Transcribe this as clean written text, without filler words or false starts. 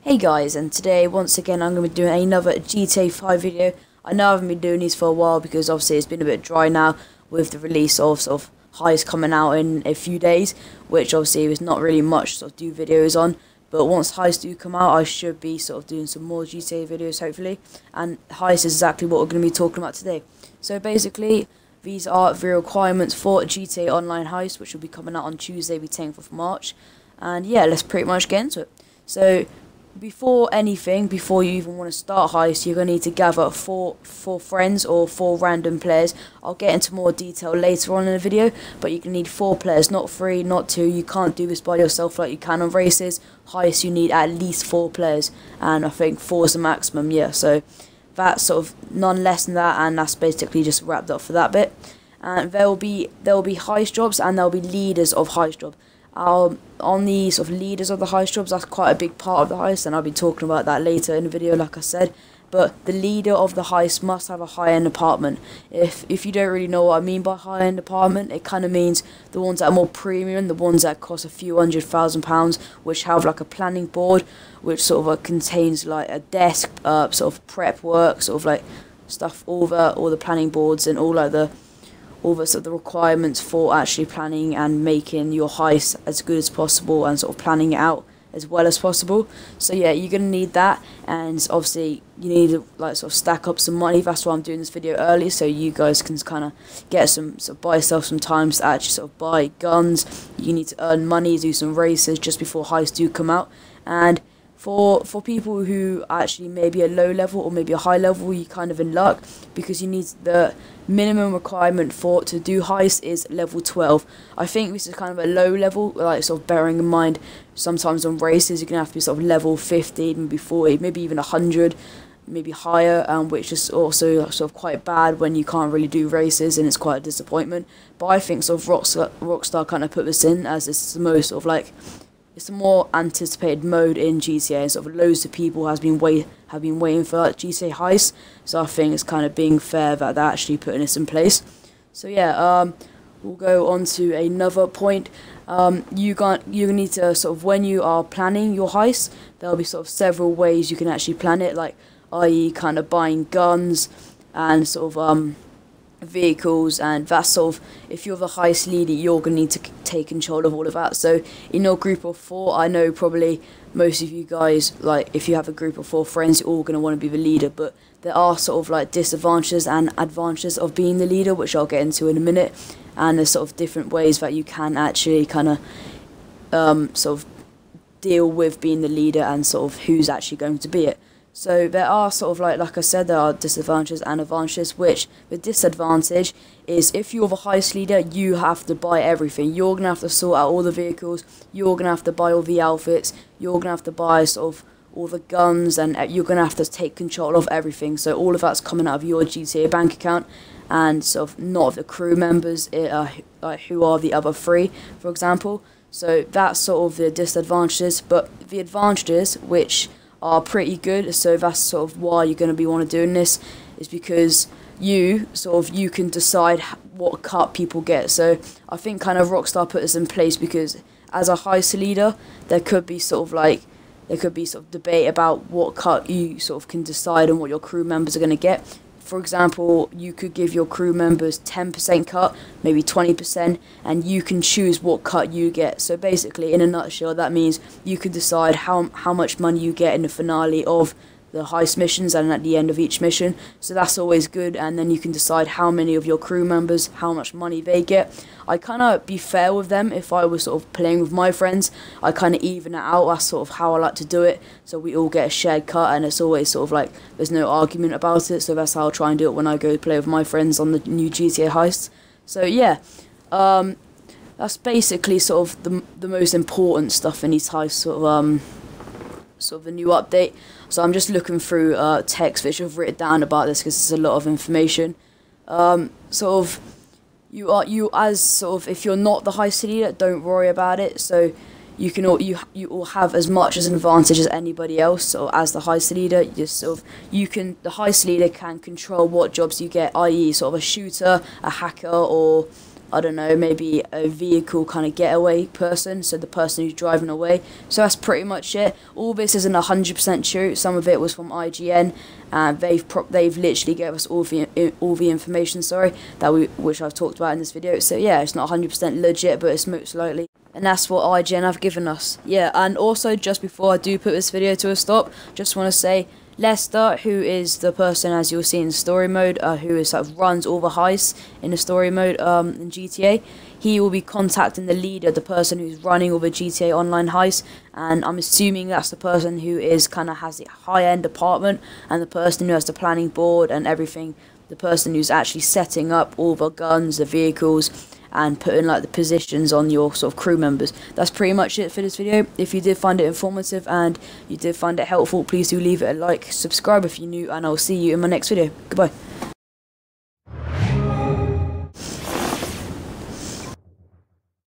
Hey guys, and today once again I'm going to be doing another GTA 5 video. I know I haven't been doing these for a while because obviously it's been a bit dry now with the release of Heists coming out in a few days, which obviously there's not really much to do videos on. But once Heists do come out, I should be doing some more GTA videos hopefully, and Heists is exactly what we're going to be talking about today. So basically, these are the requirements for GTA Online Heist, which will be coming out on Tuesday the 10th of March. And yeah, let's pretty much get into it. So before you even want to start Heist, you're going to need to gather four friends or 4 random players. I'll get into more detail later on in the video, but you're going to need 4 players, not 3, not 2. You can't do this by yourself like you can on races. Heist, you need at least 4 players, and I think 4 is the maximum, yeah. So that's none less than that, and that's basically just wrapped up for that bit. And there will be heist jobs, and there will be leaders of heist jobs. On the leaders of the heist jobs, that's quite a big part of the heist, and I'll be talking about that later in the video, like I said. But the leader of the heist must have a high-end apartment. If you don't really know what I mean by high-end apartment, it kind of means the ones that are more premium, the ones that cost a few £100,000, which have like a planning board, which contains like a desk, prep work, stuff, all the planning boards and all the requirements for actually planning and making your heist as good as possible, and planning it out as well as possible. So yeah, you're gonna need that, and obviously you need to stack up some money. That's why I'm doing this video early, so you guys can kind of get buy yourself some time to actually buy guns. You need to earn money, do some races just before heists do come out. And for people who actually maybe a low level or maybe a high level, you're kind of in luck, because you need the minimum requirement to do heist is level 12. I think this is kind of a low level, bearing in mind sometimes on races you're gonna have to be level 50, maybe 40, maybe even 100, maybe higher, which is also quite bad when you can't really do races, and it's quite a disappointment. But I think Rockstar kind of put this in as it's the most it's a more anticipated mode in GTA, and loads of people have been waiting for GTA Heist. So I think it's kind of being fair that they're actually putting this in place. So yeah, we'll go on to another point. You need to when you are planning your heist, there'll be several ways you can actually plan it, like i.e. kind of buying guns and vehicles, and that's if you're the heist leader, you're going to need to take control of all of that. So in your group of 4, I know probably most of you guys, if you have a group of 4 friends, you're all going to want to be the leader, but there are disadvantages and advantages of being the leader, which I'll get into in a minute. And there's different ways that you can actually kind of deal with being the leader and who's actually going to be it. So there are like I said, there are disadvantages and advantages, which the disadvantage is if you're the heist leader, you have to buy everything. You're going to have to sort out all the vehicles, you're going to have to buy all the outfits, you're going to have to buy all the guns, and you're going to have to take control of everything. So all of that's coming out of your GTA bank account, and not of the crew members, who are the other 3, for example. So that's the disadvantages, but the advantages, which are pretty good, so that's why you're going to be doing this, is because you can decide what cut people get. So I think kind of Rockstar put this in place because as a heist leader, there could be debate about what cut you can decide and what your crew members are going to get. For example, you could give your crew members 10% cut, maybe 20%, and you can choose what cut you get. So basically, in a nutshell, that means you can decide how much money you get in the finale of the heist missions and at the end of each mission. So that's always good, and then you can decide how many of your crew members, how much money they get. I kind of be fair with them. If I was playing with my friends, I kind of even it out. That's how I like to do it, so we all get a shared cut, and it's always there's no argument about it. So that's how I'll try and do it when I go play with my friends on the new GTA Heist. So yeah, that's basically the most important stuff in these heists, the new update. So I'm just looking through text which I've written down about this because there's a lot of information. You as if you're not the heist leader, don't worry about it. So you all have as much as an advantage as anybody else. So as the heist leader, the heist leader can control what jobs you get, i.e. a shooter, a hacker, or I don't know, maybe a vehicle kind of getaway person, so the person who's driving away. So that's pretty much it. All this isn't 100% true. Some of it was from IGN, and they've literally gave us all the information, which I've talked about in this video. So yeah, it's not 100% legit, but it's most likely. And that's what IGN have given us. Yeah, and also just before I do put this video to a stop, just want to say, Lester, who is the person, as you'll see in story mode, who is sort of runs all the heists in the story mode in GTA, he will be contacting the leader, the person who's running all the GTA Online heists, and I'm assuming that's the person who is kind of has the high-end apartment, and the person who has the planning board and everything, the person who's actually setting up all the guns, the vehicles, and putting like the positions on your sort of crew members. That's pretty much it for this video. If you did find it informative and you did find it helpful, please do leave it a like, subscribe if you're new, and I'll see you in my next video. Goodbye.